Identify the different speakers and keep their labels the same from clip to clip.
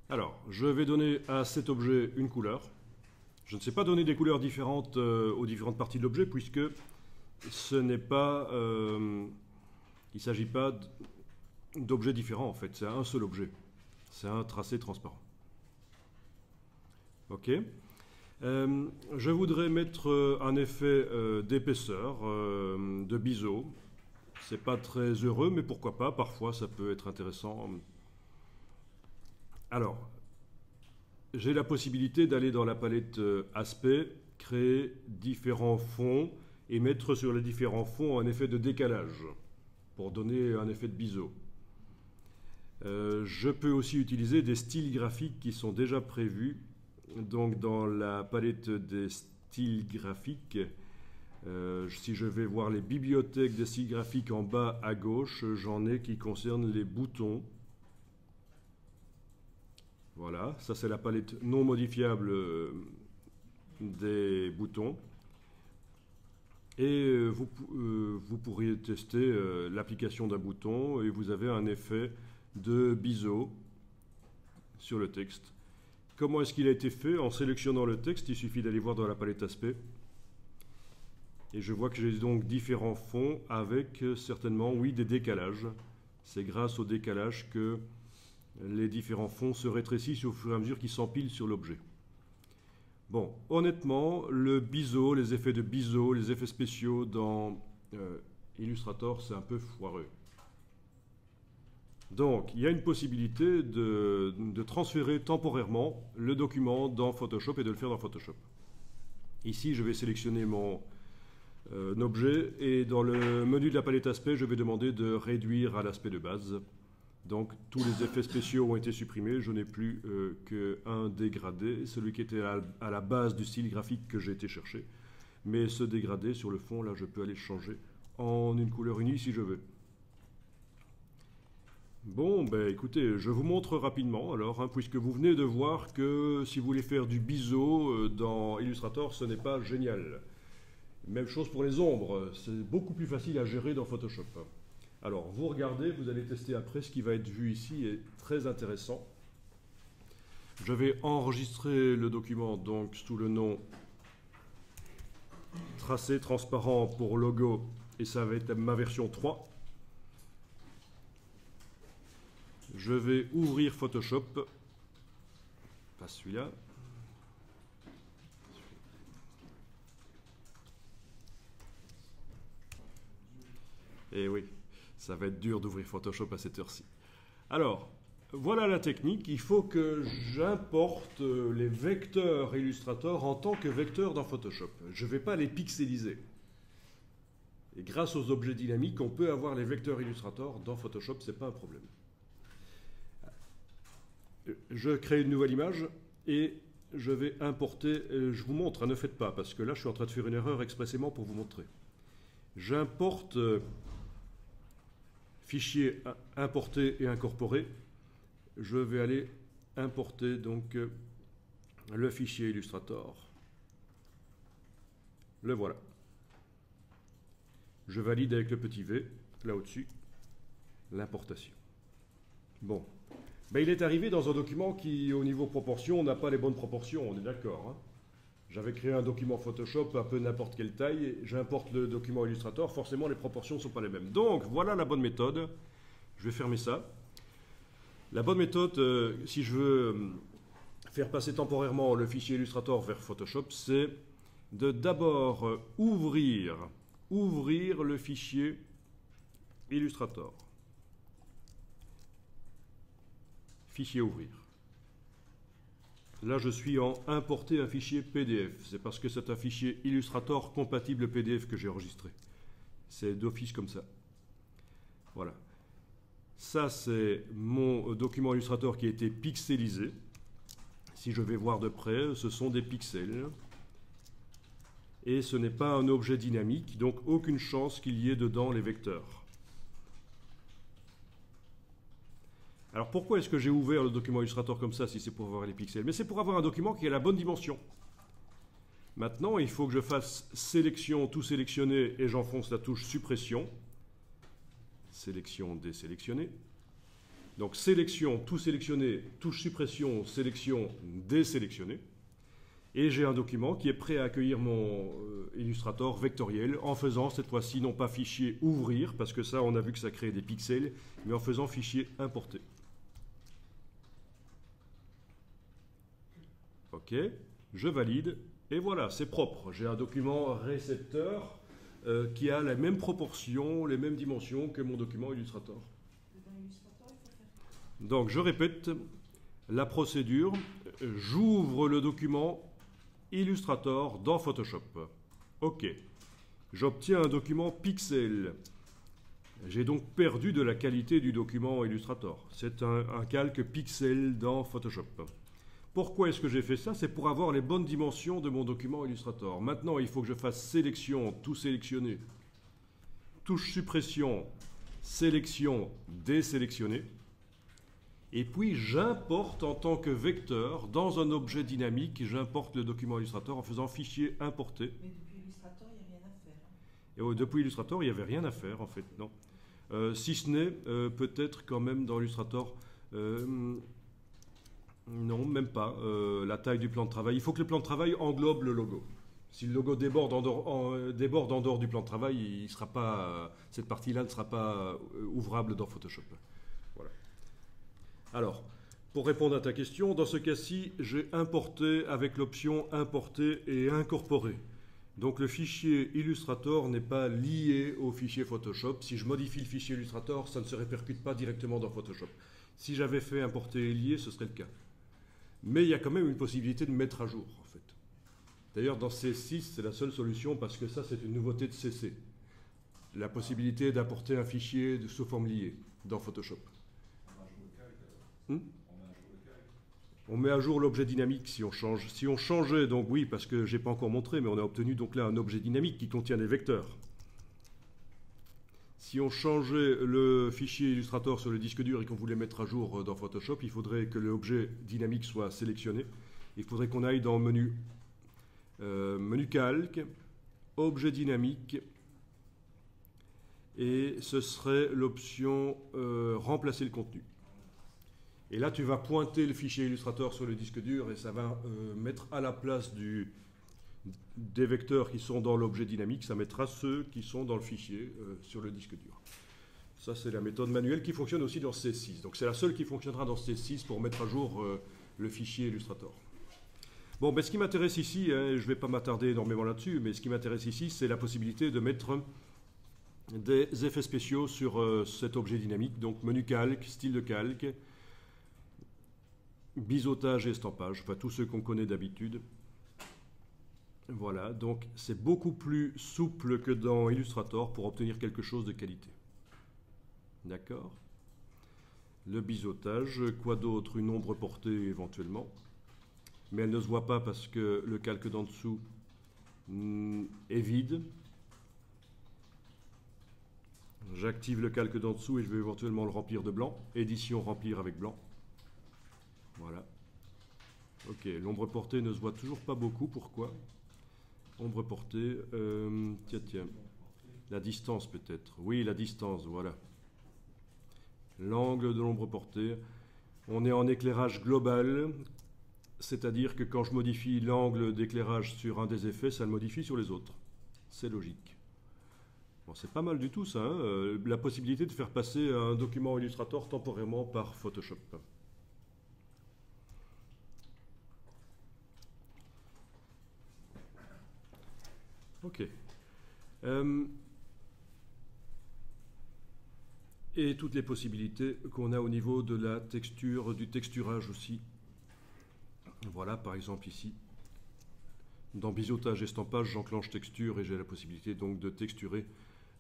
Speaker 1: Alors, je vais donner à cet objet une couleur. Je ne sais pas donner des couleurs différentes aux différentes parties de l'objet puisque ce n'est pas, il ne s'agit pas d'objets différents en fait, c'est un seul objet. C'est un tracé transparent. Ok. Je voudrais mettre un effet d'épaisseur, de biseau. C'est pas très heureux, mais pourquoi pas, parfois ça peut être intéressant. Alors, j'ai la possibilité d'aller dans la palette aspect, créer différents fonds et mettre sur les différents fonds un effet de décalage pour donner un effet de biseau. Je peux aussi utiliser des styles graphiques qui sont déjà prévus. Donc dans la palette des styles graphiques, si je vais voir les bibliothèques des styles graphiques en bas à gauche, j'en ai qui concernent les boutons. Voilà, ça c'est la palette non modifiable des boutons. Et vous pourriez tester l'application d'un bouton et vous avez un effet de biseau sur le texte. Comment est-ce qu'il a été fait? En sélectionnant le texte, il suffit d'aller voir dans la palette aspect. Et je vois que j'ai donc différents fonds avec certainement, oui, des décalages. C'est grâce au décalage que les différents fonds se rétrécissent au fur et à mesure qu'ils s'empilent sur l'objet. Bon, honnêtement, le biseau, les effets de biseau, les effets spéciaux dans Illustrator, c'est un peu foireux. Donc, il y a une possibilité de transférer temporairement le document dans Photoshop et de le faire dans Photoshop. Ici, je vais sélectionner mon objet et dans le menu de la palette aspect, je vais demander de réduire à l'aspect de base. Donc, tous les effets spéciaux ont été supprimés. Je n'ai plus qu'un dégradé, celui qui était à la base du style graphique que j'ai été chercher. Mais ce dégradé sur le fond, là, je peux aller le changer en une couleur unie si je veux. Bon, ben écoutez, je vous montre rapidement alors, hein, puisque vous venez de voir que si vous voulez faire du biseau dans Illustrator, ce n'est pas génial. Même chose pour les ombres, c'est beaucoup plus facile à gérer dans Photoshop. Alors, vous regardez, vous allez tester après, ce qui va être vu ici est très intéressant. Je vais enregistrer le document donc sous le nom tracé transparent pour logo, et ça va être ma version 3. Je vais ouvrir Photoshop, pas celui-là. Et oui, ça va être dur d'ouvrir Photoshop à cette heure-ci. Alors, voilà la technique. Il faut que j'importe les vecteurs Illustrator en tant que vecteurs dans Photoshop. Je ne vais pas les pixeliser. Et grâce aux objets dynamiques, on peut avoir les vecteurs Illustrator dans Photoshop, ce n'est pas un problème. Je crée une nouvelle image et je vais importer, je vous montre, ne faites pas, parce que là je suis en train de faire une erreur expressément pour vous montrer. J'importe fichier importer et incorporer. Je vais aller importer donc le fichier Illustrator. Le voilà. Je valide avec le petit V, là au-dessus, l'importation. Bon. Ben, il est arrivé dans un document qui, au niveau proportion, n'a pas les bonnes proportions, on est d'accord. Hein. J'avais créé un document Photoshop un peu n'importe quelle taille, j'importe le document Illustrator, forcément les proportions ne sont pas les mêmes. Donc voilà la bonne méthode. Je vais fermer ça. La bonne méthode, si je veux faire passer temporairement le fichier Illustrator vers Photoshop, c'est de d'abord ouvrir le fichier Illustrator. Fichier ouvrir. Là, je suis en importer un fichier PDF. C'est parce que c'est un fichier Illustrator compatible PDF que j'ai enregistré. C'est d'office comme ça. Voilà. Ça, c'est mon document Illustrator qui a été pixelisé. Si je vais voir de près, ce sont des pixels. Et ce n'est pas un objet dynamique, donc aucune chance qu'il y ait dedans les vecteurs. Alors pourquoi est-ce que j'ai ouvert le document Illustrator comme ça si c'est pour avoir les pixels? Mais c'est pour avoir un document qui a la bonne dimension. Maintenant, il faut que je fasse sélection, tout sélectionner et j'enfonce la touche suppression. Sélection, désélectionner. Donc sélection, tout sélectionner, touche suppression, sélection, désélectionner. Et j'ai un document qui est prêt à accueillir mon Illustrator vectoriel en faisant cette fois-ci non pas fichier ouvrir, parce que ça on a vu que ça crée des pixels, mais en faisant fichier importer. Ok, je valide, et voilà, c'est propre. J'ai un document récepteur qui a la même proportion, les mêmes dimensions que mon document Illustrator. Donc je répète la procédure, j'ouvre le document Illustrator dans Photoshop. Ok, j'obtiens un document pixel. J'ai donc perdu de la qualité du document Illustrator. C'est un calque pixel dans Photoshop. Pourquoi est-ce que j'ai fait ça? C'est pour avoir les bonnes dimensions de mon document Illustrator. Maintenant, il faut que je fasse sélection, tout sélectionner, touche suppression, sélection, désélectionner. Et puis j'importe en tant que vecteur dans un objet dynamique, j'importe le document Illustrator en faisant fichier importer.
Speaker 2: Mais depuis Illustrator, il n'y a rien à faire.
Speaker 1: Et depuis Illustrator, il n'y avait rien à faire en fait, non. Si ce n'est peut-être quand même dans Illustrator, non, même pas, la taille du plan de travail. Il faut que le plan de travail englobe le logo. Si le logo déborde en dehors du plan de travail, il sera pas, cette partie-là ne sera pas ouvrable dans Photoshop. Voilà. Alors, pour répondre à ta question, dans ce cas-ci, j'ai importé avec l'option importer et incorporer. Donc le fichier Illustrator n'est pas lié au fichier Photoshop. Si je modifie le fichier Illustrator, ça ne se répercute pas directement dans Photoshop. Si j'avais fait importer et lier, ce serait le cas. Mais il y a quand même une possibilité de mettre à jour, en fait. D'ailleurs, dans C6, c'est la seule solution parce que ça, c'est une nouveauté de CC. La possibilité d'apporter un fichier sous forme liée dans Photoshop. On met à jour l'objet dynamique si on change. Si on changeait, donc oui, parce que je n'ai pas encore montré, mais on a obtenu donc là un objet dynamique qui contient des vecteurs. Si on changeait le fichier Illustrator sur le disque dur et qu'on voulait mettre à jour dans Photoshop, il faudrait que l'objet dynamique soit sélectionné. Il faudrait qu'on aille dans menu, menu calque, objet dynamique, et ce serait l'option remplacer le contenu. Et là, tu vas pointer le fichier Illustrator sur le disque dur et ça va mettre à la place des vecteurs qui sont dans l'objet dynamique, ça mettra ceux qui sont dans le fichier sur le disque dur. Ça, c'est la méthode manuelle qui fonctionne aussi dans C6. Donc, c'est la seule qui fonctionnera dans C6 pour mettre à jour le fichier Illustrator. Bon, ben, ce qui m'intéresse ici, hein, je ne vais pas m'attarder énormément là-dessus, mais ce qui m'intéresse ici, c'est la possibilité de mettre des effets spéciaux sur cet objet dynamique. Donc, menu calque, style de calque, biseautage et estampage, enfin tous ceux qu'on connaît d'habitude. Voilà, donc c'est beaucoup plus souple que dans Illustrator pour obtenir quelque chose de qualité. D'accord? Le biseautage, quoi d'autre? Une ombre portée éventuellement. Mais elle ne se voit pas parce que le calque d'en dessous est vide. J'active le calque d'en dessous et je vais éventuellement le remplir de blanc. Édition remplir avec blanc. Voilà. Ok, l'ombre portée ne se voit toujours pas beaucoup. Pourquoi? Ombre portée, tiens. La distance peut-être. Oui, la distance, voilà. L'angle de l'ombre portée. On est en éclairage global, c'est-à-dire que quand je modifie l'angle d'éclairage sur un des effets, ça le modifie sur les autres. C'est logique. Bon, c'est pas mal du tout ça, hein, la possibilité de faire passer un document Illustrator temporairement par Photoshop. Ok. Et toutes les possibilités qu'on a au niveau de la texture, du texturage aussi. Voilà, par exemple ici. Dans biseautage estampage, j'enclenche texture et j'ai la possibilité donc de texturer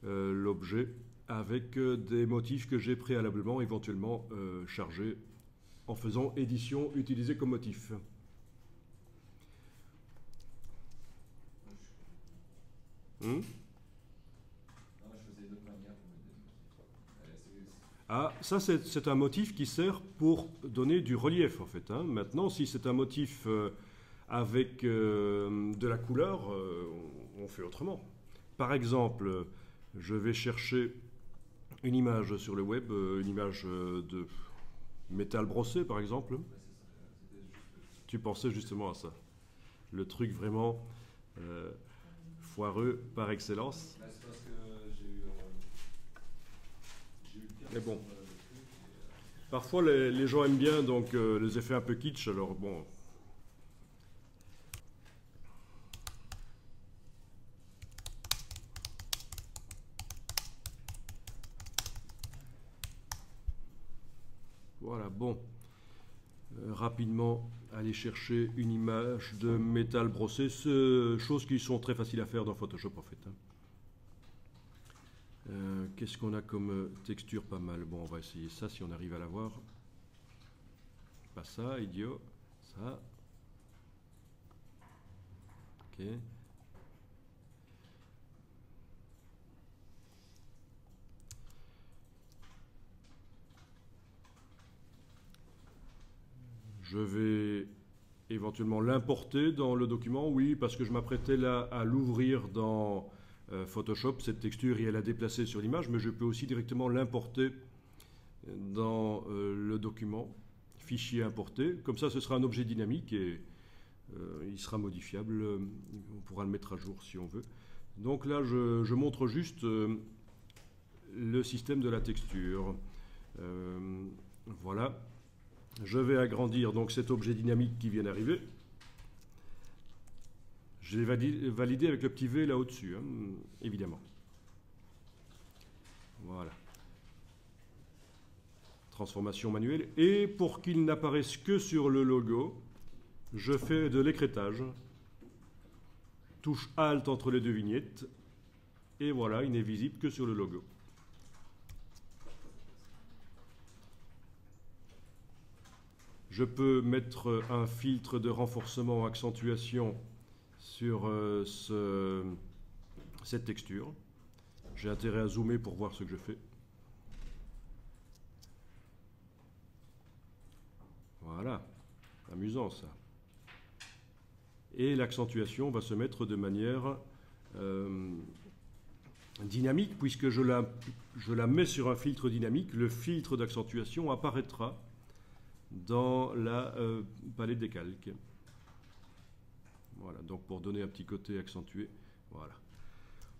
Speaker 1: l'objet avec des motifs que j'ai préalablement éventuellement chargés en faisant édition utiliser comme motif. Ah, ça c'est un motif qui sert pour donner du relief en fait. Hein. Maintenant, si c'est un motif avec de la couleur, on fait autrement. Par exemple, je vais chercher une image sur le web, une image de métal brossé par exemple.
Speaker 3: Ouais, c'était juste.
Speaker 1: Tu pensais justement à ça. Le truc vraiment foireux par excellence.
Speaker 3: Là, c'est parce que j'ai eu le pire
Speaker 1: Mais bon.
Speaker 3: sur le truc.
Speaker 1: Parfois les gens aiment bien donc les effets un peu kitsch, alors bon. Voilà, bon. Rapidement, aller chercher une image de métal brossé, choses qui sont très faciles à faire dans Photoshop en fait. Qu'est-ce qu'on a comme texture pas mal? Bon, on va essayer ça si on arrive à la voir. Pas ça, idiot. Ça. Ok. Je vais éventuellement l'importer dans le document, oui, parce que je m'apprêtais là à l'ouvrir dans Photoshop, cette texture, et elle a déplacé sur l'image, mais je peux aussi directement l'importer dans le document, fichier importé. Comme ça, ce sera un objet dynamique et il sera modifiable. On pourra le mettre à jour si on veut. Donc là, je montre juste le système de la texture. Voilà. Je vais agrandir donc cet objet dynamique qui vient d'arriver. Je l'ai validé avec le petit V là au-dessus, hein, évidemment. Voilà. Transformation manuelle. Et pour qu'il n'apparaisse que sur le logo, je fais de l'écrêtage. Touche Alt entre les deux vignettes. Et voilà, il n'est visible que sur le logo. Je peux mettre un filtre de renforcement, accentuation sur cette texture. J'ai intérêt à zoomer pour voir ce que je fais. Voilà, amusant ça. Et l'accentuation va se mettre de manière dynamique, puisque je la mets sur un filtre dynamique. Le filtre d'accentuation apparaîtra dans la palette des calques. Voilà, donc pour donner un petit côté accentué. Voilà.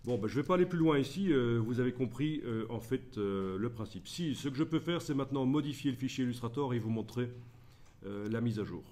Speaker 1: Bon, ben, je ne vais pas aller plus loin ici. Vous avez compris en fait le principe. Si, ce que je peux faire, c'est maintenant modifier le fichier Illustrator et vous montrer la mise à jour.